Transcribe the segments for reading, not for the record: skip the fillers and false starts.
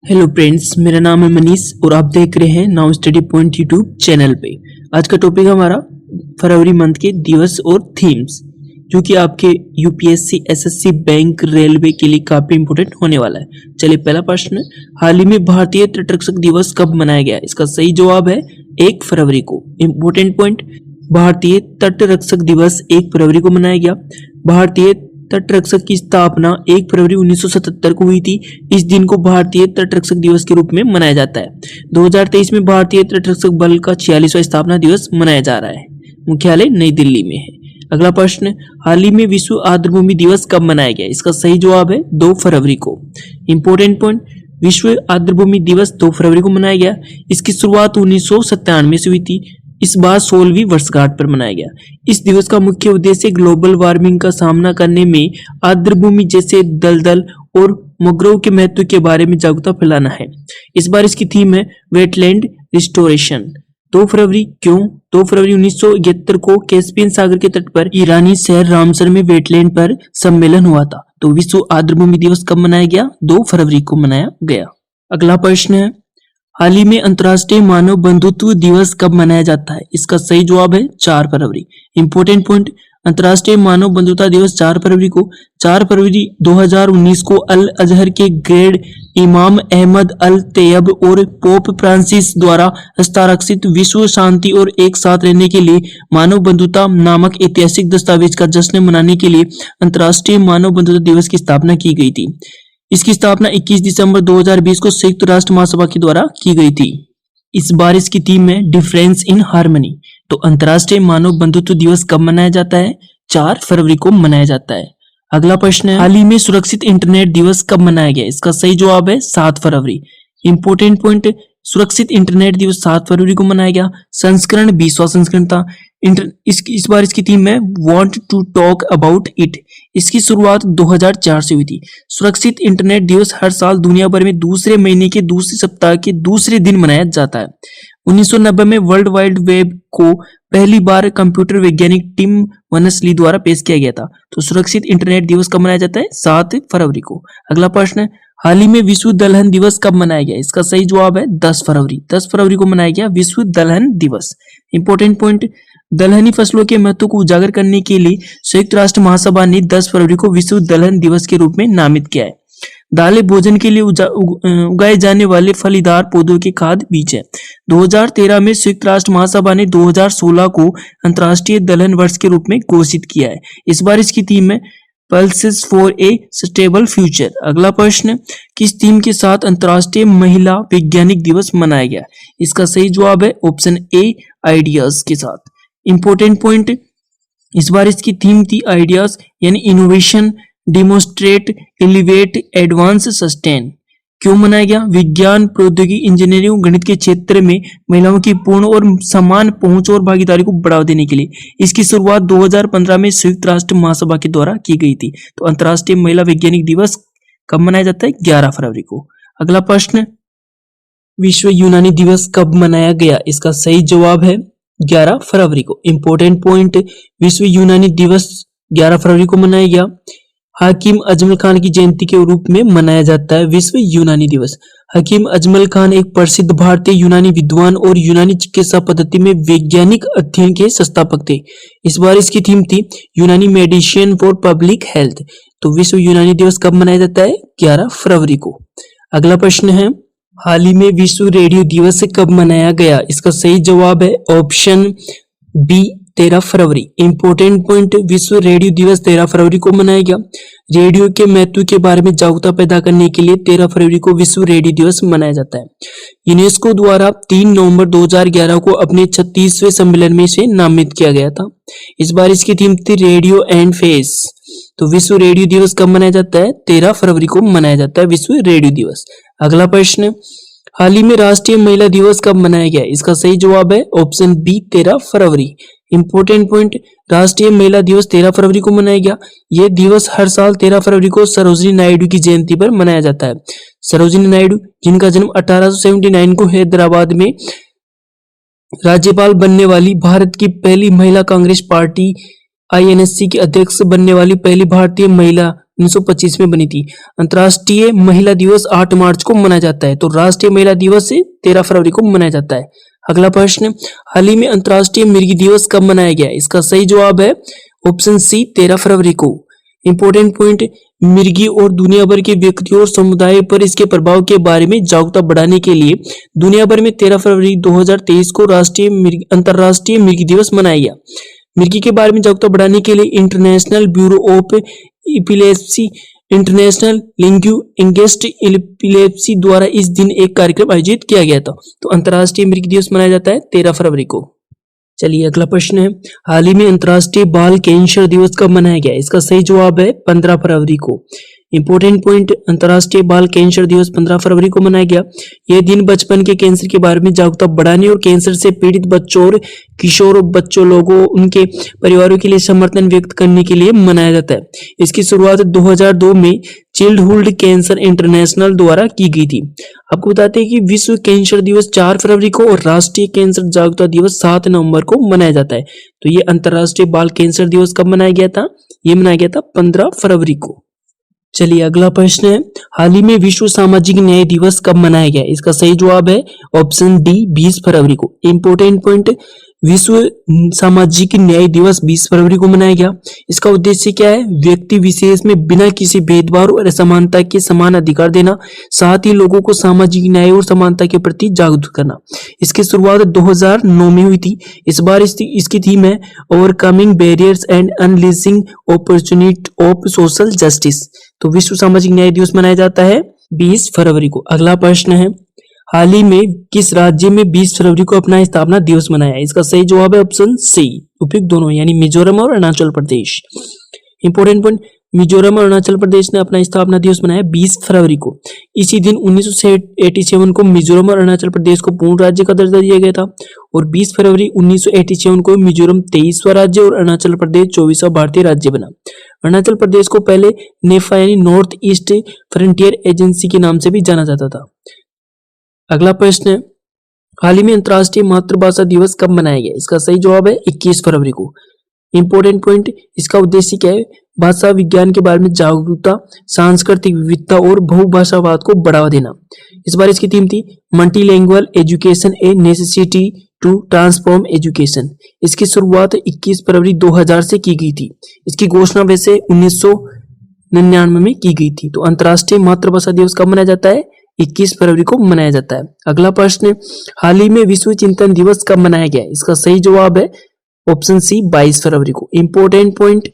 Hello friends, मेरा नाम है मनीष और आप देख रहे हैं now study point YouTube channel पे। आज का टॉपिक हमारा फरवरी मंथ के दिवस और थीम्स, जो कि आपके यूपीएससी, एसएससी, बैंक, रेलवे के लिए काफी इंपोर्टेंट होने वाला है। चलिए, पहला प्रश्न, हाल ही में भारतीय तटरक्षक दिवस कब मनाया गया? इसका सही जवाब है 1 फरवरी को। इंपोर्टेंट पॉइंट, भारतीय तटरक्षक दिवस 1 फरवरी को मनाया गया। भारतीय तटरक्षक की स्थापना 1 फरवरी 1977 को हुई थी। इस दिन को भारतीय तटरक्षक दिवस के रूप में मनाया जाता है। 2023 में भारतीय तटरक्षक बल का 46वां स्थापना दिवस मनाया जा रहा है। मुख्यालय नई दिल्ली में है। अगला प्रश्न, हाल ही में विश्व आर्द्रभूमि दिवस कब मनाया गया? इसका सही जवाब है 2 फरवरी को। इंपोर्टेंट पॉइंट, विश्व आर्द्रभूमि दिवस 2 फरवरी को मनाया गया। इसकी शुरुआत 1997 से हुई थी। इस बार 16वीं वर्षगांठ पर मनाया गया। इस दिवस का मुख्य उद्देश्य ग्लोबल वार्मिंग का सामना करने में आर्द्रभूमि जैसे दलदल और मैंग्रोव के महत्व के बारे में जागरूकता फैलाना है। इस बार इसकी थीम है वेटलैंड रिस्टोरेशन। 2 फरवरी क्यों? 2 फरवरी 1971 को कैस्पियन सागर के तट पर ईरानी शहर रामसर में वेटलैंड पर सम्मेलन हुआ था। तो विश्व आर्द्रभूमि दिवस कब मनाया गया? 2 फरवरी को मनाया गया। अगला प्रश्न है, हाल ही में अंतर्राष्ट्रीय मानव बंधुत्व दिवस कब मनाया जाता है? इसका सही जवाब है 4 फरवरी। इंपोर्टेंट पॉइंट, अंतर्राष्ट्रीय मानव बंधुता दिवस 4 फरवरी को 4 फरवरी 2019 को अल अजहर के ग्रेड इमाम अहमद अल तैयब और पोप फ्रांसिस द्वारा हस्ताक्षरित विश्व शांति और एक साथ रहने के लिए मानव बंधुता नामक ऐतिहासिक दस्तावेज का जश्न मनाने के लिए अंतर्राष्ट्रीय मानव बंधुता दिवस की स्थापना की गई थी। इसकी स्थापना 21 दिसंबर 2020 को संयुक्त राष्ट्र महासभा के द्वारा की गई थी। इस बार इसकी थीम है डिफरेंस इन हार्मनी। तो अंतर्राष्ट्रीय मानव बंधुत्व दिवस कब मनाया जाता है? 4 फरवरी को मनाया जाता है। अगला प्रश्न है, हाल ही में सुरक्षित इंटरनेट दिवस कब मनाया गया? इसका सही जवाब है 7 फरवरी। इंपोर्टेंट पॉइंट, सुरक्षित इंटरनेट दिवस 7 फरवरी को मनाया गया। संस्करण 20वां संस्करण था। इस बार इसकी थीम है want to talk about it. इसकी शुरुआत 2004 से हुई थी। सुरक्षित इंटरनेट दिवस हर साल दुनिया भर में दूसरे महीने के दूसरे सप्ताह के दूसरे दिन मनाया जाता है। 1990 में वर्ल्ड वाइड वेब को पहली बार कंप्यूटर वैज्ञानिक टिम बर्नर्स-ली द्वारा पेश किया गया था। तो सुरक्षित इंटरनेट दिवस कब मनाया जाता है? 7 फरवरी को। अगला प्रश्न है, हाल ही में विश्व दलहन दिवस कब मनाया गया? इसका सही जवाब है 10 फरवरी। 10 फरवरी को मनाया गया विश्व दलहन दिवस। इंपोर्टेंट पॉइंट, दलहनी फसलों के महत्व को उजागर करने के लिए संयुक्त राष्ट्र महासभा ने 10 फरवरी को विश्व दलहन दिवस के रूप में नामित किया है। दालें भोजन के लिए उगाए जाने वाले फलीदार पौधों के खाद्य बीज है। 2013 में संयुक्त राष्ट्र महासभा ने 2016 को अंतर्राष्ट्रीय दलहन वर्ष के रूप में घोषित किया है। इस बार इसकी थीम है pulses for a sustainable future. अगला प्रश्न, किस थीम के साथ अंतर्राष्ट्रीय महिला वैज्ञानिक दिवस मनाया गया? इसका सही जवाब है ऑप्शन ए, आइडियाज के साथ। इंपोर्टेंट पॉइंट, इस बार इसकी थीम थी आइडियाज, यानी innovation, demonstrate, elevate, advance, sustain. क्यों मनाया गया? विज्ञान, प्रौद्योगिकी, इंजीनियरिंग और गणित के क्षेत्र में महिलाओं की पूर्ण और समान पहुंच और भागीदारी को बढ़ावा देने के लिए इसकी शुरुआत 2015 में संयुक्त राष्ट्र महासभा के द्वारा की गई थी। तो अंतर्राष्ट्रीय महिला वैज्ञानिक दिवस कब मनाया जाता है? 11 फरवरी को। अगला प्रश्न, विश्व यूनानी दिवस कब मनाया गया? इसका सही जवाब है 11 फरवरी को। इंपोर्टेंट पॉइंट, विश्व यूनानी दिवस 11 फरवरी को मनाया गया। हकीम अजमल खान की जयंती के रूप में मनाया जाता है विश्व यूनानी दिवस। हकीम अजमल खान एक प्रसिद्ध भारतीय यूनानी विद्वान और यूनानी चिकित्सा पद्धति में वैज्ञानिक अध्ययन के संस्थापक थे। इस बार इसकी थीम थी यूनानी मेडिसिन फॉर पब्लिक हेल्थ। तो विश्व यूनानी दिवस कब मनाया जाता है? 11 फरवरी को। अगला प्रश्न है, हाल ही में विश्व रेडियो दिवस कब मनाया गया? इसका सही जवाब है ऑप्शन बी, 13 फरवरी। इंपोर्टेंट पॉइंट, विश्व रेडियो दिवस 13 फरवरी को मनाया गया। रेडियो के महत्व के बारे में जागरूकता पैदा करने के लिए 13 फरवरी को विश्व रेडियो दिवस मनाया जाता है। यूनेस्को द्वारा 3 नवंबर 2011 को अपने 36वें सम्मेलन में इसे नामित किया गया था। इस बार इसकी थीम थी रेडियो एंड फेस। तो विश्व रेडियो दिवस कब मनाया जाता है? 13 फरवरी को मनाया जाता है विश्व रेडियो दिवस। अगला प्रश्न, हाल ही में राष्ट्रीय महिला दिवस कब मनाया गया? इसका सही जवाब है ऑप्शन बी, 13 फरवरी। इंपोर्टेंट पॉइंट, राष्ट्रीय महिला दिवस 13 फरवरी को मनाया गया। यह दिवस हर साल 13 फरवरी को सरोजिनी नायडू की जयंती पर मनाया जाता है। सरोजिनी नायडू, जिनका जन्म 1879 को हैदराबाद में राज्यपाल बनने वाली भारत की पहली महिला कांग्रेस पार्टी आईएनसी की अध्यक्ष बनने वाली पहली भारतीय महिला 1925 में बनी थी। अंतर्राष्ट्रीय महिला दिवस 8 मार्च को मनाया जाता है, तो राष्ट्रीय महिला दिवस 13 फरवरी को मनाया जाता है। अगला प्रश्न, हाल ही में अंतर्राष्ट्रीय मिर्गी दिवस कब मनाया गया? इसका सही जवाब है ऑप्शन सी 13 फरवरी को। इंपॉर्टेंट पॉइंट, मिर्गी और दुनिया भर के व्यक्तियों और समुदाय पर इसके प्रभाव के बारे में जागरूकता बढ़ाने के लिए दुनिया भर में 13 फरवरी 2023 को अंतर्राष्ट्रीय मिर्गी दिवस मनाया गया। मिर्गी के बारे में जागरूकता बढ़ाने के लिए international bureau of epilepsy, international linguistic epilepsy द्वारा इस दिन एक कार्यक्रम आयोजित किया गया था। तो अंतर्राष्ट्रीय मिर्गी दिवस मनाया जाता है 13 फरवरी को। चलिए अगला प्रश्न है, हाल ही में अंतर्राष्ट्रीय बाल कैंसर दिवस कब मनाया गया? इसका सही जवाब है 15 फरवरी को। इंपॉर्टेंट पॉइंट, अंतर्राष्ट्रीय बाल कैंसर दिवस 15 फरवरी को मनाया गया। यह दिन बचपन के कैंसर के बारे में जागरूकता बढ़ाने और कैंसर से पीड़ित बच्चों और किशोर बच्चों लोगों उनके परिवारों के लिए समर्थन व्यक्त करने के लिए मनाया जाता है। इसकी शुरुआत 2002 में चाइल्डहुड कैंसर इंटरनेशनल द्वारा की गई थी। आपको बताते हैं कि विश्व कैंसर दिवस 4 फरवरी को और राष्ट्रीय कैंसर जागरूकता दिवस 7 नवंबर को मनाया जाता है। तो ये अंतर्राष्ट्रीय बाल कैंसर दिवस कब मनाया गया था? ये मनाया गया था 15 फरवरी को। चलिए अगला प्रश्न है, हाल ही में विश्व सामाजिक न्याय दिवस कब मनाया गया? इसका सही जवाब है ऑप्शन डी 20 फरवरी को। इंपॉर्टेंट पॉइंट, विश्व सामाजिक न्याय दिवस 20 फरवरी को मनाया गया। इसका उद्देश्य क्या है? व्यक्ति विशेष में बिना किसी भेदभाव और असमानता के समान अधिकार देना, साथ ही लोगों को सामाजिक न्याय और समानता के प्रति जागरूक करना। इसकी शुरुआत 2009 में हुई थी। इस बार इसकी थीम है overcoming barriers and unleashing opportunity of social justice. तो विश्व सामाजिक न्याय दिवस मनाया जाता है 20 फरवरी को। अगला प्रश्न है, हाल ही में किस राज्य में 20 फरवरी को अपना स्थापना दिवस मनाया? इसका सही जवाब है ऑप्शन सी, उपयुक्त दोनों, यानी मिजोरम और अरुणाचल प्रदेश। इंपॉर्टेंट पॉइंट, मिजोरम और अरुणाचल प्रदेश ने अपना स्थापना दिवस मनाया 20 फरवरी को। इसी दिन 1987 को मिजोरम और अरुणाचल प्रदेश को पूर्ण राज्य का दर्जा दिया गया था और 20 फरवरी 1987 को मिजोरम 23वां राज्य और अरुणाचल प्रदेश 24वां भारतीय राज्य बना। अरुणाचल प्रदेश को पहले नेफा यानी नॉर्थ ईस्ट फ्रंटियर एजेंसी के नाम से भी जाना जाता था। अगला प्रश्न है, हाल ही में अंतर्राष्ट्रीय मातृभाषा दिवस कब मनाया गया? इसका सही जवाब है 21 फरवरी को। इंपॉर्टेंट पॉइंट, इसका उद्देश्य क्या है? भाषा विज्ञान के बारे में जागरूकता, सांस्कृतिक विविधता और बहुभाषावाद को बढ़ावा देना। इस बार इसकी थीम थी multilanguage education a necessity to transform education. इसकी शुरुआत 21 फरवरी 2000 से की गई थी। इसकी घोषणा वैसे 1999 में की गई थी। तो अंतर्राष्ट्रीय मातृभाषा दिवस कब मनाया जाता है? 21 फरवरी को मनाया जाता है। अगला प्रश्न, हाल ही में विश्व चिंतन दिवस कब मनाया गया? इसका सही जवाब है ऑप्शन सी 22 फरवरी को। इंपॉर्टेंट पॉइंट,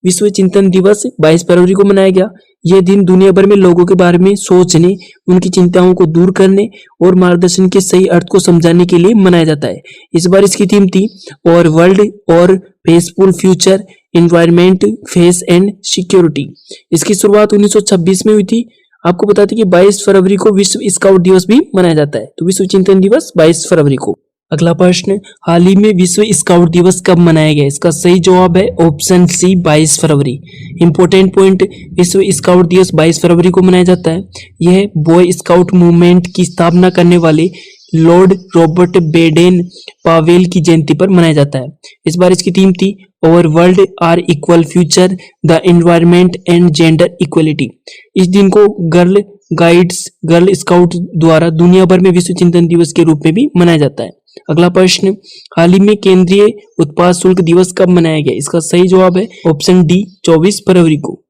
विश्व चिंतन दिवस 22 फरवरी को मनाया गया। यह दिन दुनिया भर में लोगों के बारे में सोचने, उनकी चिंताओं को दूर करने और मार्गदर्शन के सही अर्थ को समझाने के लिए मनाया जाता है। इस बार इसकी थीम थी और वर्ल्ड और peaceful future, environment, face and security. इसकी शुरुआत 1926 में हुई थी। आपको बताते कि 22 फरवरी को विश्व स्काउट दिवस भी मनाया जाता है। तो विश्व चिंतन दिवस 22 फरवरी को। अगला प्रश्न, हाल ही में विश्व स्काउट दिवस कब मनाया गया? इसका सही जवाब है ऑप्शन सी 22 फरवरी। इंपॉर्टेंट पॉइंट, विश्व स्काउट दिवस 22 फरवरी को मनाया जाता है। यह बॉय स्काउट मूवमेंट की स्थापना करने वाले लॉर्ड रॉबर्ट बेडेन पावेल की जयंती पर मनाया जाता है। इस बार इसकी थीम थी over world are equal future, the environment and gender equality. इस दिन को गर्ल स्काउट द्वारा दुनिया भर में विश्व चिंतन दिवस के रूप में भी मनाया जाता है। अगला प्रश्न, हाल ही में केंद्रीय उत्पाद शुल्क दिवस कब मनाया गया? इसका सही जवाब है ऑप्शन डी 24 फरवरी को।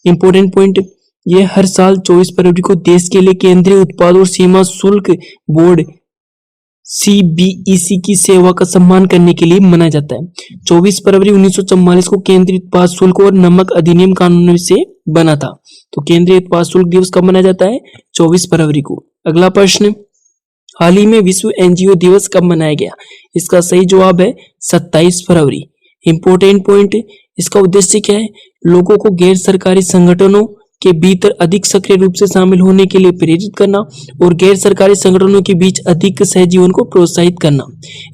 इंपॉर्टेंट पॉइंट, यह हर साल 24 फरवरी को देश के लिए केंद्रीय उत्पाद और सीमा शुल्क बोर्ड CBEC की सेवा का सम्मान करने के लिए मनाया जाता है। 24 फरवरी 1944 को केंद्रीय उत्पाद शुल्क और नमक अधिनियम कानून से बना था। तो केंद्रीय उत्पाद शुल्क दिवस कब मनाया जाता है? 24 फरवरी को। अगला प्रश्न, हाल ही में विश्व NGO दिवस कब मनाया गया? इसका सही जवाब है 27 फरवरी। इंपॉर्टेंट पॉइंट, इसका उद्देश्य क्या है? लोगों को गैर सरकारी संगठनों के भीतर अधिक सक्रिय रूप से शामिल होने के लिए प्रेरित करना और गैर सरकारी संगठनों के बीच अधिक सहजीवन को प्रोत्साहित करना।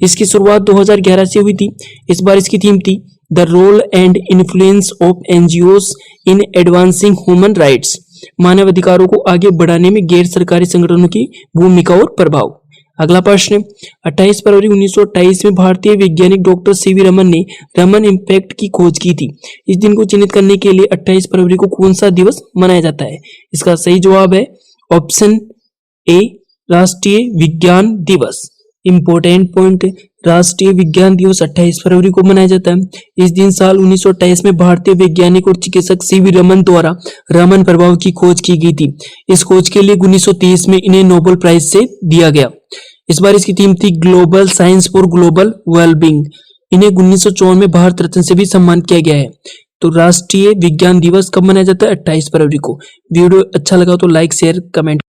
इसकी शुरुआत 2011 से हुई थी। इस बार इसकी थीम थी the role and influence of NGOs in advancing human rights. मानव अधिकारों को आगे बढ़ाने में गैर सरकारी संगठनों की भूमिका और प्रभाव। अगला प्रश्न, 28 फरवरी 1928 में भारतीय वैज्ञानिक डॉक्टर सीवी रमन ने रमन इम्पैक्ट की खोज की थी। इस दिन को चिन्हित करने के लिए 28 फरवरी को कौन सा दिवस मनाया जाता है? इसका सही जवाब है ऑप्शन ए, राष्ट्रीय विज्ञान दिवस। इंपॉर्टेंट पॉइंट, राष्ट्रीय विज्ञान दिवस 28 फरवरी को मनाया जाता है। इस दिन साल 1928 में भारतीय वैज्ञानिक और चिकित्सक सीवी रमन द्वारा रमन प्रभाव की खोज की गई थी। इस खोज के लिए 1930 में इन्हें नोबेल प्राइज से दिया गया। इस बार इसकी थीम थी global science for global wellbeing. इन्हें 1954 में भारत रत्न से भी सम्मानित किया गया है। तो राष्ट्रीय विज्ञान दिवस कब मनाया जाता है? 28 फरवरी को। वीडियो अच्छा लगा तो लाइक शेयर कमेंट